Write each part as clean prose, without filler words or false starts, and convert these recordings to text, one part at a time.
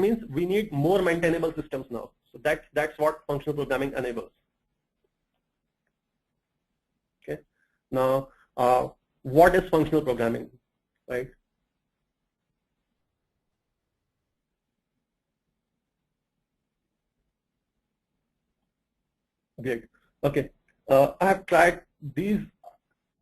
means we need more maintainable systems now. So that's what functional programming enables. Okay. Now, what is functional programming, right? Great. Okay. I have tried these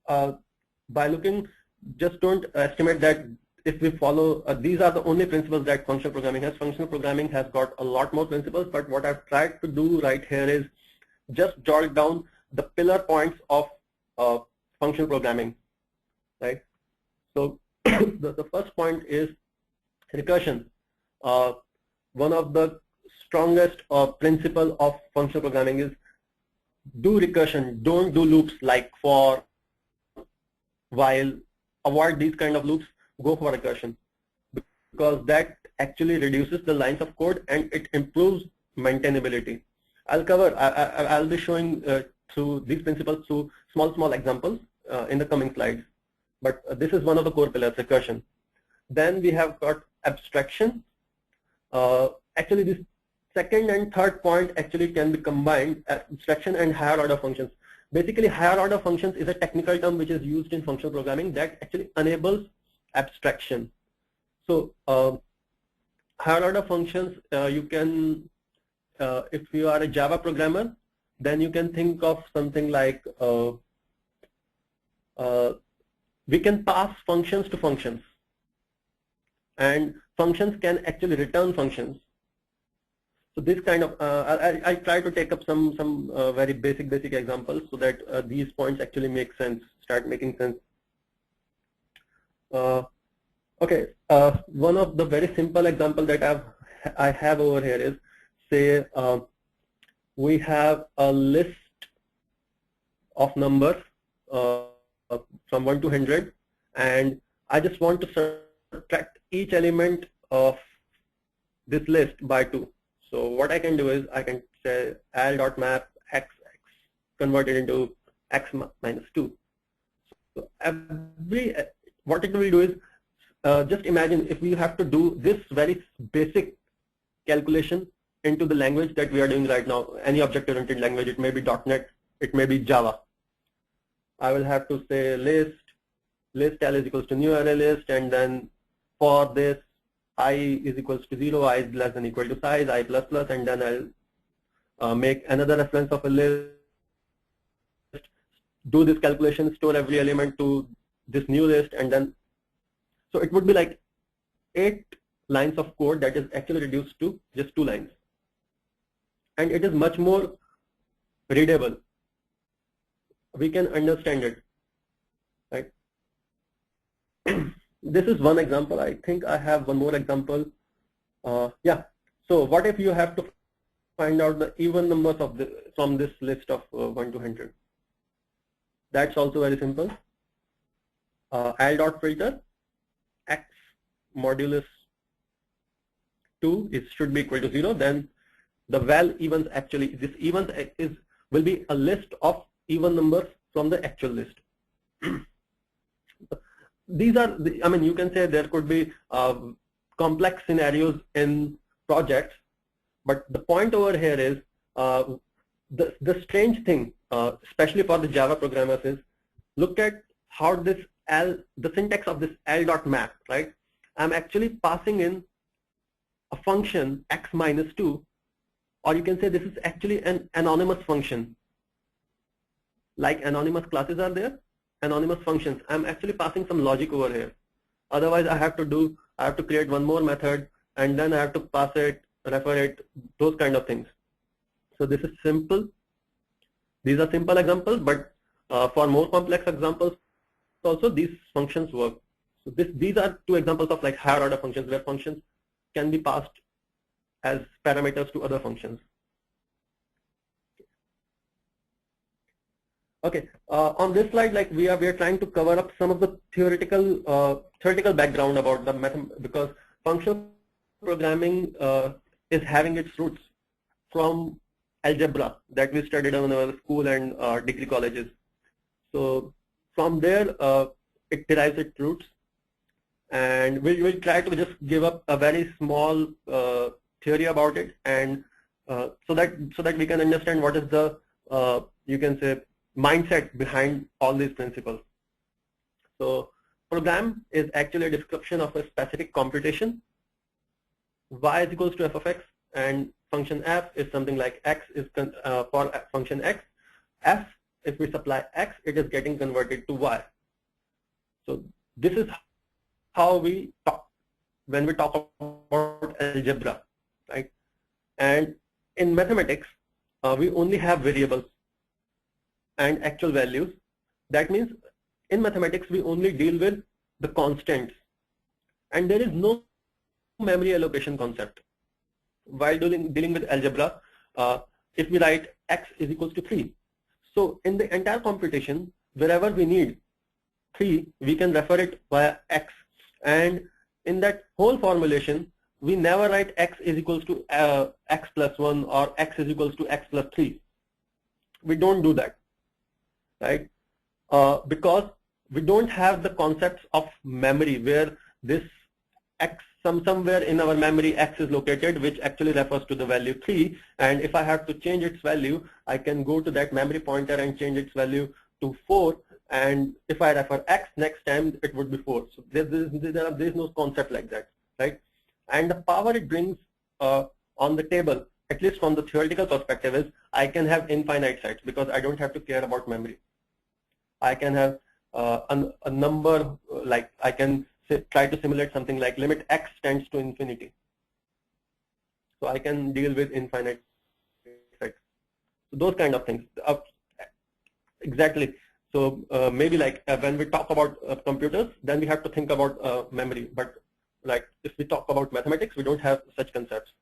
by looking. Just don't estimate that if we follow, these are the only principles that functional programming has. Functional programming has got a lot more principles, but what I've tried to do right here is just jot down the pillar points of functional programming, right? So the first point is recursion. One of the strongest principle of functional programming is do recursion, don't do loops like for, while, avoid these kind of loops, go for recursion, because that actually reduces the lines of code and it improves maintainability. I'll be showing through these principles through small examples in the coming slides, but this is one of the core pillars, recursion. Then we have got abstraction. Actually this second and third point actually can be combined, abstraction and higher order functions. Basically, higher order functions is a technical term which is used in functional programming that actually enables abstraction. So higher order functions, you can, if you are a Java programmer, then you can think of something like we can pass functions to functions, and functions can actually return functions. So this kind of, I try to take up some very basic examples so that these points actually make sense, start making sense. Okay, one of the very simple example that I have over here is, say we have a list of numbers from 1 to 100, and I just want to subtract each element of this list by 2. So what I can do is I can say al.map x convert it into x minus 2. So what it will do is just imagine if we have to do this very basic calculation into the language that we are doing right now, any object-oriented language. It may be .NET, it may be Java. I will have to say list L is equals to new array list, and then for this I is equals to 0, I is less than equal to size, I plus plus, and then I'll make another reference of a list, do this calculation, store every element to this new list, and then, so it would be like 8 lines of code that is actually reduced to just 2 lines. And it is much more readable. We can understand it, right? This is one example. I think I have one more example. Yeah. So what if you have to find out the even numbers of from this list of 1 to 100? That's also very simple. Al.filter x modulus 2 should be equal to 0. Then the val evens, actually this evens will be a list of even numbers from the actual list. These are I mean, you can say there could be complex scenarios in projects, but the point over here is the strange thing, especially for the Java programmers, is look at how this the syntax of this L.map, right? I'm actually passing in a function x minus 2, or you can say this is actually an anonymous function. Like anonymous classes are there, anonymous functions. I'm actually passing some logic over here. Otherwise, I have to create one more method, and then I have to pass it, refer it, those kind of things. So this is simple. These are simple examples, but for more complex examples, also these functions work. So these are 2 examples of like higher order functions where functions can be passed as parameters to other functions. Okay, on this slide, like we are trying to cover up some of the theoretical background about the method, because functional programming is having its roots from algebra that we studied in our school and degree colleges. So from there, it derives its roots. and we'll try to just give up a very small theory about it, and so that we can understand what is the you can say mindset behind all these principles. So program is actually a description of a specific computation. Y is equals to f of x, and function f is something like x is for function x. F, if we supply x, it is getting converted to y. So this is how we talk when we talk about algebra, right? And in mathematics, we only have variables and actual values. That means in mathematics, we only deal with the constants, and there is no memory allocation concept. While dealing with algebra, if we write x is equals to 3, so in the entire computation, wherever we need 3, we can refer it via x, and in that whole formulation, we never write x is equals to x plus 1 or x is equals to x plus 3. We don't do that, right? Because we don't have the concepts of memory where this x, somewhere in our memory x is located, which actually refers to the value 3, and if I have to change its value, I can go to that memory pointer and change its value to 4, and if I refer x next time, it would be 4. So there is no concept like that, right? And the power it brings on the table, at least from the theoretical perspective, is I can have infinite sets because I don't have to care about memory. I can have a number, like I can try to simulate something like limit x tends to infinity. So I can deal with infinite sets. So those kind of things. Exactly. So maybe like when we talk about computers, then we have to think about memory. But like if we talk about mathematics, we don't have such concepts.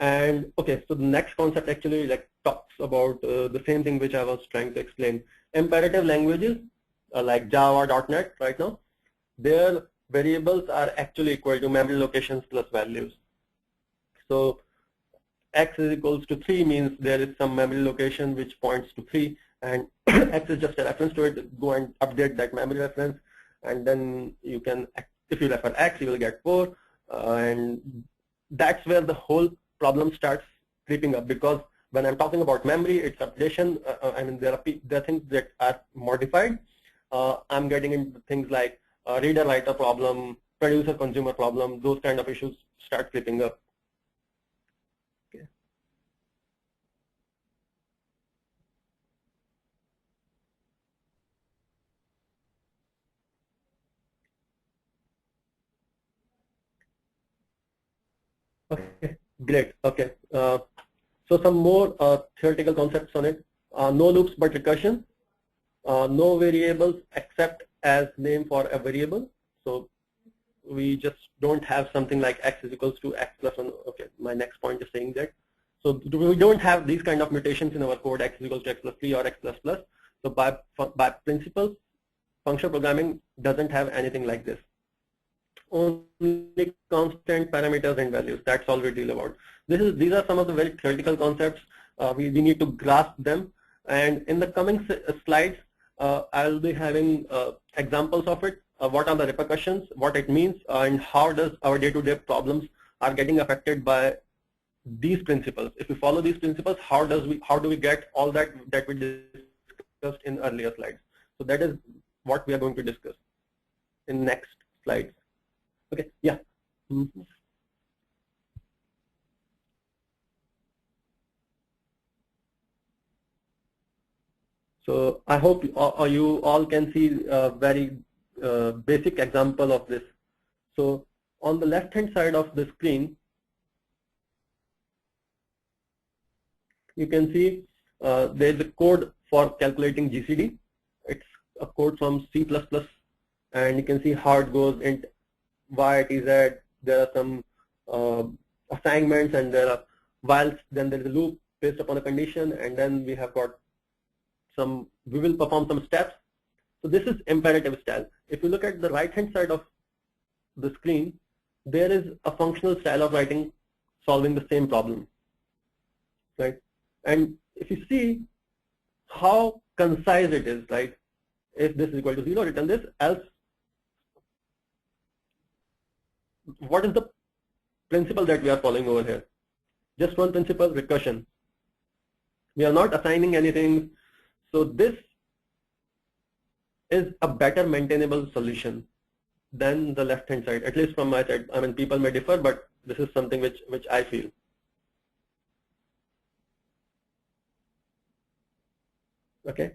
And okay, so the next concept actually like talks about the same thing which I was trying to explain. Imperative languages like Java, .NET right now, their variables are actually equal to memory locations plus values. So x is equals to 3 means there is some memory location which points to 3, and x is just a reference to it. Go and update that memory reference, and then you can, if you refer x, you will get 4, and that's where the whole problem starts creeping up, because when I'm talking about memory, it's updation. I mean, there are things that are modified. I'm getting into things like reader-writer problem, producer-consumer problem. Those kind of issues start creeping up. Okay. Okay, great. Okay. So some more theoretical concepts on it. No loops but recursion. No variables except as name for a variable. So we just don't have something like x is equals to x plus 1. Okay, my next point is saying that. So we don't have these kind of mutations in our code, x is equals to x plus 3 or x plus plus. So by principle, functional programming doesn't have anything like this. Only constant parameters and values. That's all we deal about. These are some of the very theoretical concepts. We need to grasp them. And in the coming slides, I'll be having examples of it. What are the repercussions, what it means, and how does our day-to-day problems are getting affected by these principles. If we follow these principles, how do we get all that we discussed in earlier slides? So that is what we are going to discuss in next slides. Okay, yeah. Mm-hmm. So I hope you all can see a very basic example of this. So on the left hand side of the screen, you can see there is a code for calculating GCD. It's a code from C++, and you can see how it goes in Y, T, Z. There are some assignments, and there are whiles. Then there is a loop based upon a condition, and then we have got we will perform some steps. So this is imperative style. If you look at the right hand side of the screen, there is a functional style of writing solving the same problem, right? And if you see how concise it is, right? If this is equal to 0, return this, else what is the principle that we are following over here? Just one principle, recursion. We are not assigning anything. So this is a better maintainable solution than the left hand side, at least from my side. I mean, people may differ, but this is something which I feel. Okay.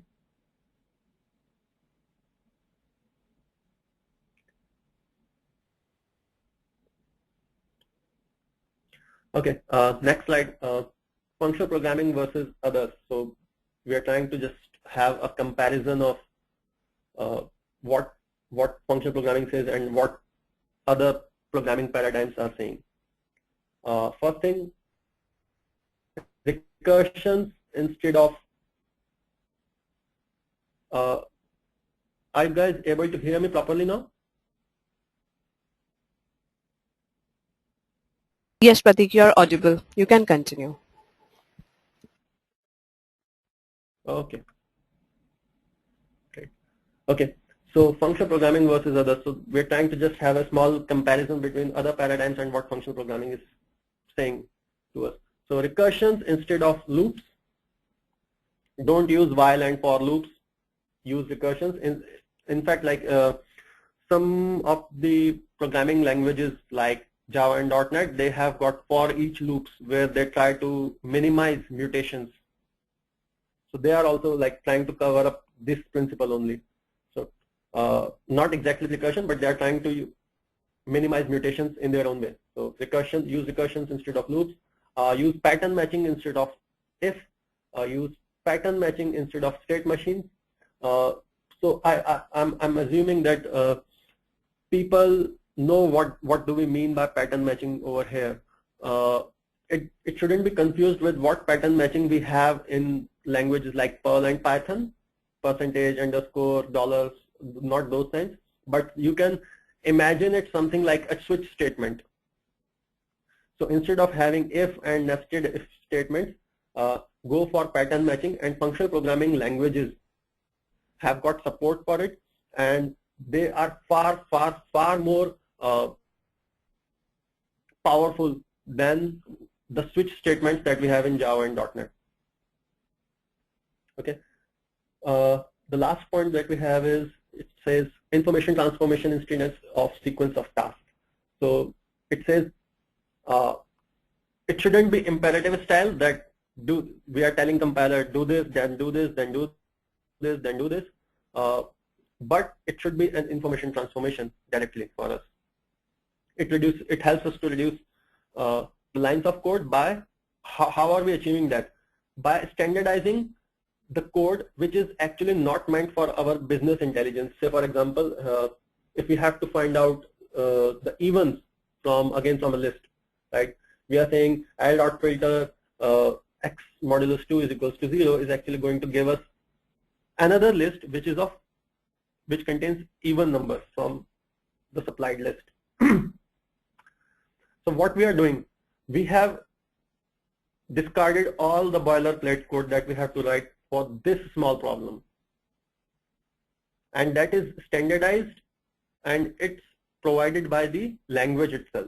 Okay, next slide, functional programming versus others. So we are trying to just have a comparison of what functional programming says and what other programming paradigms are saying. First thing, recursions instead of, are you guys able to hear me properly now? Yes, Pratik, you are audible. You can continue. Okay. Great. Okay. So functional programming versus others. So we're trying to just have a small comparison between other paradigms and what functional programming is saying to us. So recursions instead of loops. Don't use while and for loops. Use recursions. In fact, like some of the programming languages like Java and .NET, they have got for each loops where they try to minimize mutations. So they are also like trying to cover up this principle only. So not exactly recursion, but they are trying to minimize mutations in their own way. So recursion, use recursions instead of loops. Use pattern matching instead of if. Use pattern matching instead of state machines. So I'm assuming that people know what do we mean by pattern matching over here. It shouldn't be confused with what pattern matching we have in languages like Perl and Python, percentage, underscore, dollars, not those kinds, but you can imagine it something like a switch statement. So instead of having if and nested if statements, go for pattern matching, and functional programming languages have got support for it, and they are far more powerful than the switch statements that we have in Java and .NET. Okay. The last point that we have is, it says information transformation instead of sequence of tasks. So it says it shouldn't be imperative style that we are telling compiler do this, then do this, then do this, then do this. But it should be an information transformation directly for us. It helps us to reduce lines of code by how are we achieving that? By standardizing the code which is actually not meant for our business intelligence. Say for example, if we have to find out the evens from a list, right? We are saying L.filter x modulus 2 is equals to 0 is actually going to give us another list which contains even numbers from the supplied list. So what we are doing, we have discarded all the boilerplate code that we have to write for this small problem, and that is standardized and it's provided by the language itself.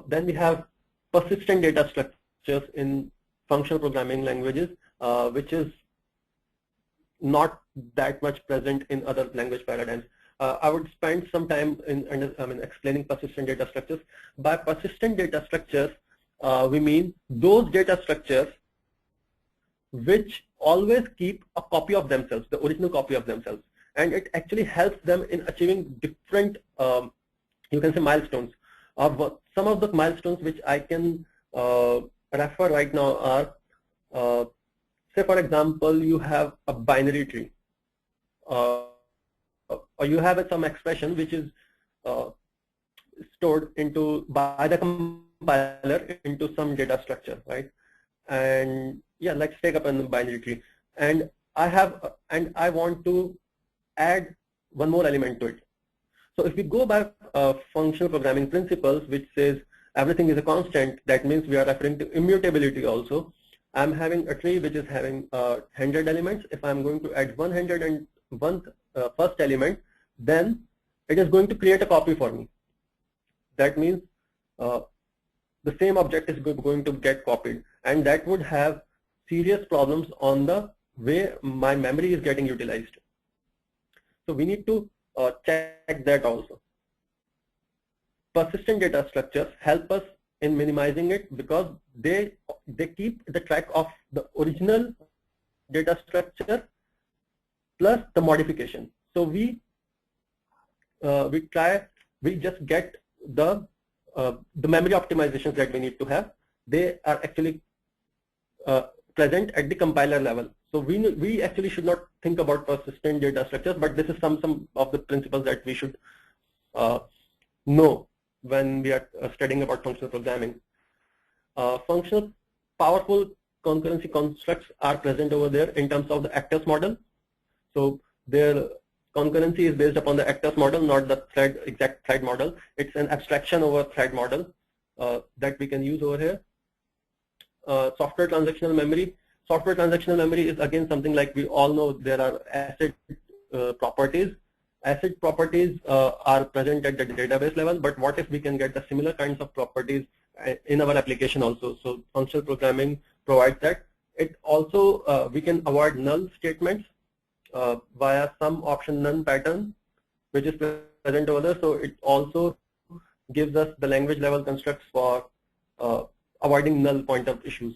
Then we have persistent data structures in functional programming languages, which is not that much present in other language paradigms. I would spend some time in explaining persistent data structures. By persistent data structures, we mean those data structures which always keep a copy of themselves, the original copy of themselves, and it actually helps them in achieving different, you can say, milestones. Some of the milestones which I can refer right now are, say for example, you have a binary tree, or you have some expression which is stored into by the compiler into some data structure, right? And yeah, let's take up a binary tree, and I want to add one more element to it. So if we go by functional programming principles, which says everything is a constant, that means we are referring to immutability also. I'm having a tree which is having 100 elements. If I'm going to add 100 first element, then it is going to create a copy for me. That means the same object is going to get copied, and that would have serious problems on the way my memory is getting utilized. So we need to check that also. Persistent data structures help us in minimizing it because they keep the track of the original data structure plus the modification. So we just get the memory optimizations that we need to have. They are actually present at the compiler level. So we actually should not think about persistent data structures, but this is some of the principles that we should know when we are studying about functional programming. Functional powerful concurrency constructs are present over there in terms of the Actors model. So their concurrency is based upon the Actors model, not the exact thread model. It's an abstraction over thread model that we can use over here. Software transactional memory. Software transactional memory is again something like we all know there are ACID properties. ACID properties are present at the database level, but what if we can get the similar kinds of properties in our application also? So functional programming provides that. It also, we can avoid null statements via some option none pattern, which is present over there. So it also gives us the language level constructs for avoiding null pointer issues.